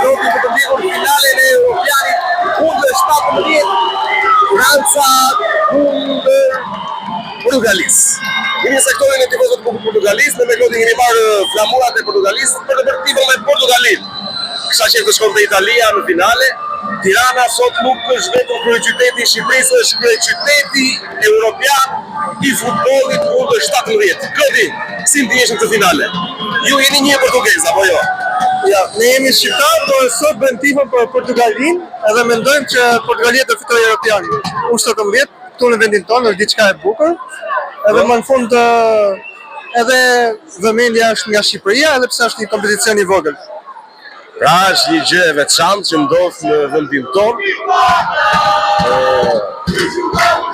Roti për të ndjekur finalen e Europianit kundër 17, Franca kundër Portugalisë. Jemi në sektorin e tifozëve të Portugalisë, në Megodi kemi marrë flamurat e Portugalisë për të bërë tifo me Portugalinë. Kisha qenë të shkonte Italia në finale. Tirana sot nuk është vetëm kryeqyteti i Shqipërisë, është kryeqyteti europian i futbollit kundër 17. Klodi, si ndihesh në këtë finale? Ju jeni një portugez apo jo? Ja, ne jemi shqiptar, por sot bëjmë tifo për Portugalinë edhe mendojmë që Portugalia do fitojë Europianin. Unë sot më vjet këtu në vendin tonë, është diçka e bukur. Edhe më në fund edhe vëmendja është nga Shqipëria, edhe pse është një kompeticion i vogël. Pra është një gjë e veçantë që ndodh në vendin tonë.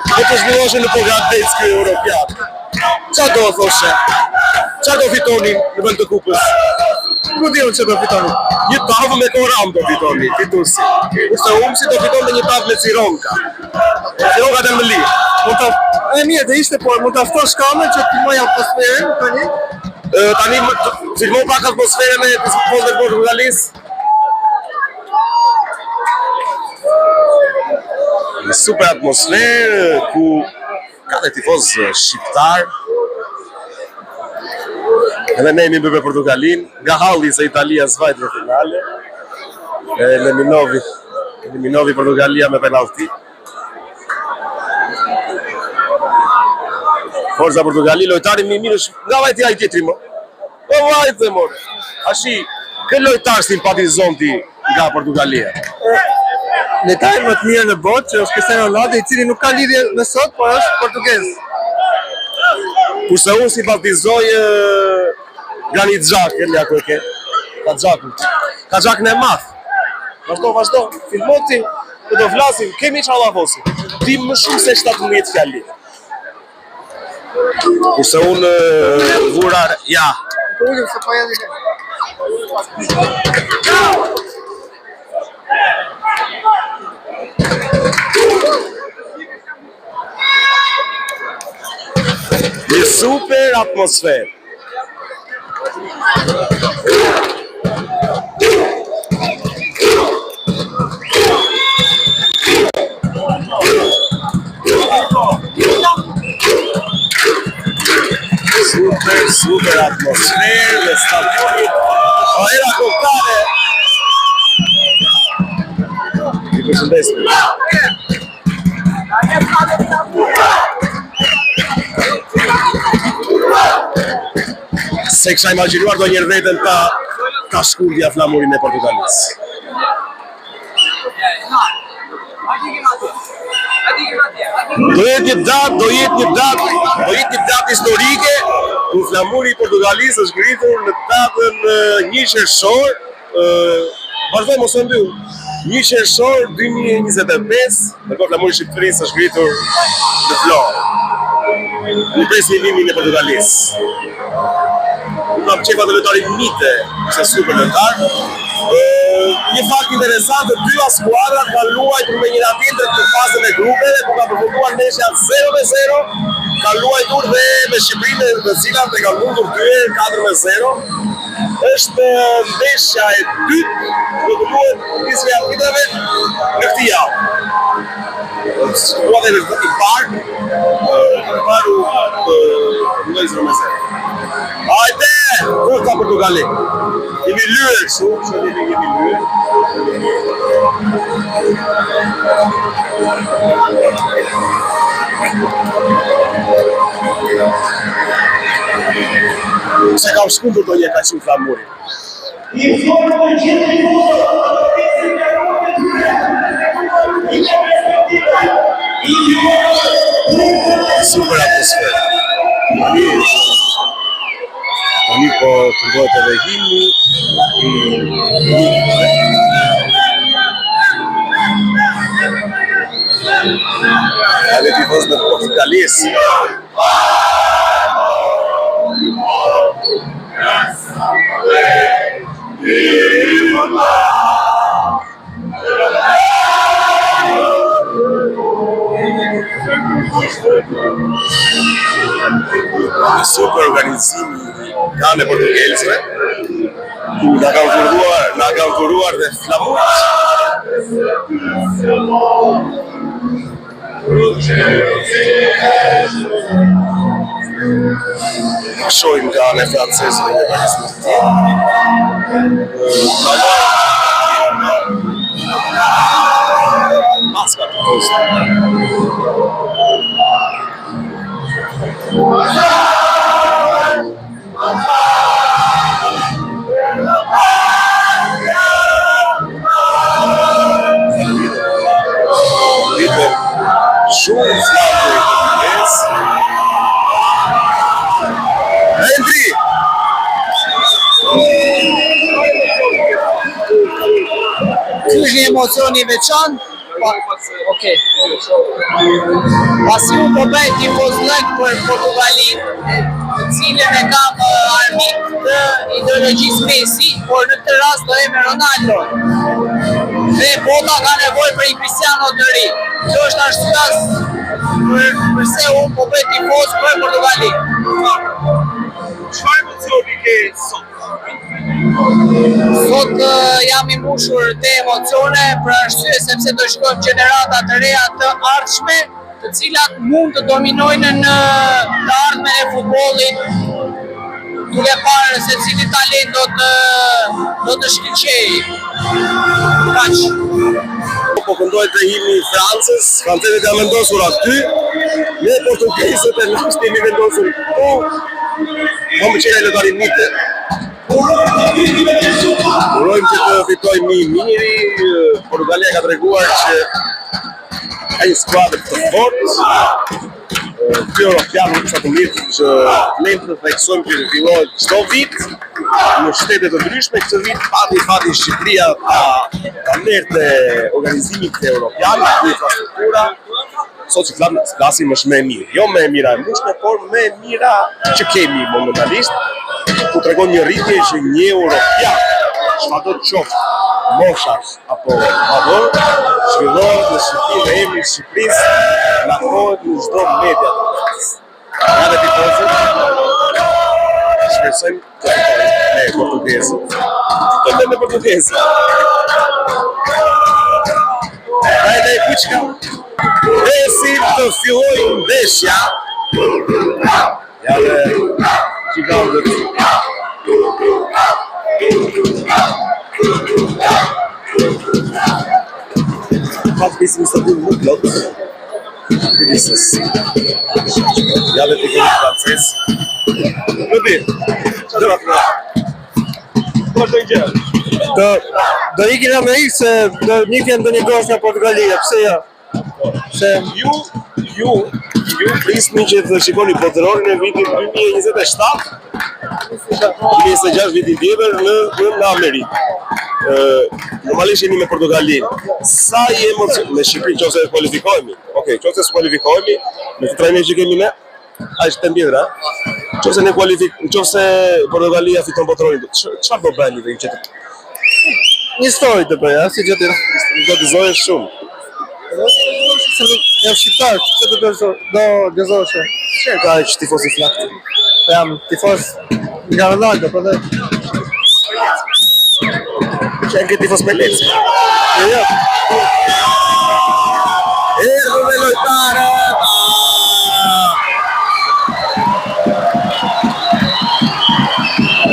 Po të zhvilloshë në Pogadec ky Europian. Çfarë do thoshe? Çfarë do fitonin në vend të kupës? Nuk di unë që do fitonin. Një tavë me Koram do fitoni, fituesi. Kurse Humsi do fiton me një tavë me Cironka. Cironka dhe më li. E mirë, dhe ishte, por mund ta ftosh kamerën që të moj atmosferën tani. Tani filmoj pak atmosferën e futbollit të Portugalisë. Një super atmosferë ku ka dhe tifozë shqiptar. Edhe ne jemi bërë Portugalinë, nga halli se Italia s'vajt në finale. Eliminovi Portugalia me penalti. Forza Portugali, lojtari më mirë është nga vajti ai tjetri më. Po vajte më. Ashi, kë lojtar simpatizon ti nga Portugalia? Lojtari më të mirë në botë që është Cristiano Ronaldo, i cili nuk ka lidhje me sot, por është portugez. Kurse unë simpatizoj Granit Xhakën, ja ku e ke. Ka Xhakën e madh. Vazhdo, filmoti, do flasim, kemi çfarë fosim. Ti më shumë se 17 fjali. Kurse unë vurar, ja. Një super atmosferë. Super atmosferë dhe stadionit. Era koktare. I përshëndesim. Se kisha imagjinuar do njerë vetën ta shkurdja flamurin e Portugalisë. Do jetë një datë historike ku flamuri i Portugalisë është ngritur në datën 1 qershor, vazhdoj mos e mbyll. 1 qershor 2025, ndërkohë flamuri i Shqipërisë është ngritur në Florë. Në presin limin e Portugalisë. Unë më qefa të lojtari mite, është super lojtar. Një fakt interesant, të dyja skuadrat kanë luajtur me njëra tjetrën në fazën e grupeve, ku ka përfunduar ndeshja 0-0, kanë luajtur dhe me Shqipërinë dhe cilat dhe kanë mundur 4-0. Është ndeshja e dytë do të luhet nisja e tjetrave në këtë javë. Skuadra e i parë, përparu luaj 0-0. Hajde! Forca Portugali! Jemi lyre kështu, që jemi lyre. Se kam shkundur do një ka shumë flamuri. Super atmosferë. Tani po përgohet edhe himni. Edhe tifozët e Portugalisë. Super organizimi kanë e portugesëve. Na kanë kuruar dhe flamur. Shojmë nga anë e francesë dhe nga maska të posta. Shumë flamur portugez. Endri! Ky është një emocion i veçantë. Okej. Pasi unë po bëj tifozllëk për Portugalinë, të cilën e kam armik të ideologjisë Messi, por në këtë rast do eme Ronaldo. Dhe bota ka nevojë për një Cristiano të ri. Kjo është arsyes përse unë po bëj tifoz për Portugalinë. Çfarë emocioni ke sot? Sot jam i mbushur të emocione për arsye sepse do shkojmë gjenerata të reja të ardhshme, të cilat mund të dominojnë në të ardhmen e futbollit, duke parë se cili talent do të shkëlqejë. Kaq. Po këndoj të himni Francës, francezët janë vendosur aty, ne portugezët e lashtë jemi vendosur këtu, më qenë lojtarin mitë. Urojmë që të fitojmë një miri, Portugalia ka treguar që ka një skuadër të fortë. Ky Europian është të mirë që vlen të theksojmë që fillohet çdo vit në shtete të ndryshme. Këtë vit fati Shqipëria ka merr të organizimit të Europian, ku infrastruktura sot që flasim është më e mirë. Jo më e mira e mundshme, por më e mira që kemi momentalisht. Ku tregon një rritje që një Europian, çfarëdo të qoftë, moshash apo valor, zhvillohet në Shqipëri dhe emri i Shqipërisë lakohet në çdo media. Ja dhe tifozët, shpresojmë të fitojmë me portugezët. Fitojmë me portugezët. Hajde kuçka. Presim të fillojë ndeshja. Ja dhe gigantët. Fatë pisim së dy më plot. Kërisës. Ja dhe të kemi francesë. Këti, që dhe ratë? Kështë të gjë? Do ikin Amerikë se do njëtjen do një grosh nga Portugalia, pse ja? Ju prisni që të shikoni botërorin e vitit 2027, 2026 vitin tjetër në Amerikë. Normalisht jeni me Portugalinë. Sa i emocion me Shqipërinë nëse kualifikohemi? Okej, nëse skualifikohemi me të trajnerin që kemi ne, ai është tjetër, ha? Nëse Portugalia fiton botërorin, çfarë do bëni dhe që Një histori të bëja, si gjë tjetër. do të zohesh shumë. Jam shqiptar, që të do gëzoshe. Që ka që tifoz i flaktë? Jam tifoz nga Ronaldo, po dhe. Që e ke tifoz me lecë? Jo. Erdhë dhe lojtarët!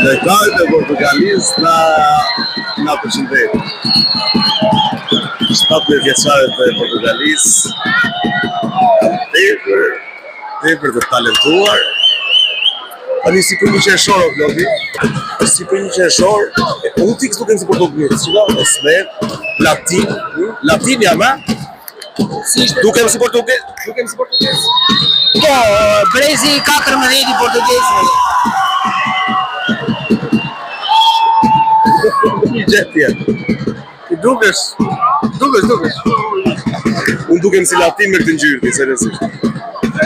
Lojtarët e Portugalisë na përshëndet. 17 vjeçarët e Portugalisë tepër të talentuar. Tani si për një qershor o Klodi, si për një qershor, unë t'i këtu kemë si portugjes, qëta? Esmer, Latin jam, ha? Dukem si portugjes? Po, brezi 14 i portugezëve. Një gjetë tjetë. I dukesh. Unë dukem si Latin me këtë ngjyrë, seriozisht.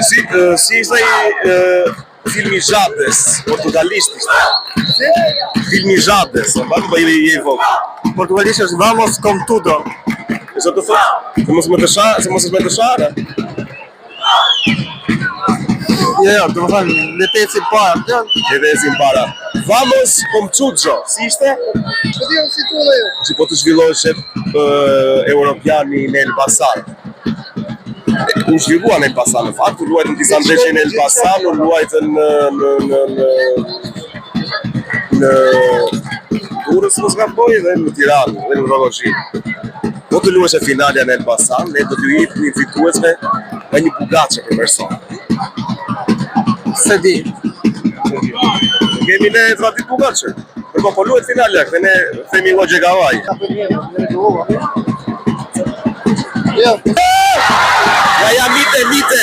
Si ishte filmi Jades, portugalisht ishte. Filmi Jades, mbak po i vogël. Portugalisht është vamos com tudo. E sa të thotë? Se mos me të shara. Jo, do të thënë, le të ecim para. Edhe ecim para. Vamos Komçuxho, si ishte? Po di si thua ajo. Që po të zhvilloheshe europiani në Elbasan. Unë zhvillua në Elbasan në fakt, u luajtë në disa ndeshje në Elbasan, u luajtë në Durrës mos gaboj dhe në Tiranë dhe në Rrogozhi. Po të luajë finalja në Elbasan, ne do t'ju jepni fituesve me një bugaçe për person. Se di. Kemi ne tratit bugaçe. Por po luhet finalja, këtë ne themi Llogje Gavaj. Jo. Ja, mite!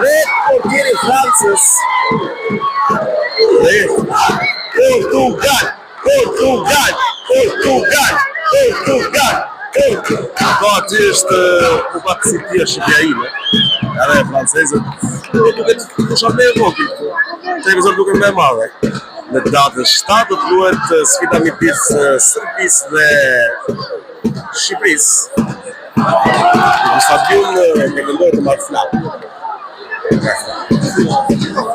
Red portieri Francës. Portugal! Po aty është u pak si tje shqipjarime. Edhe francezët duket kusha me e vogël. Televizor duket me e madhe. Në datën 7 do të luhet sfida midis Serbisë dhe Shqipërisë. Në stadium pretendojë të marrë flak.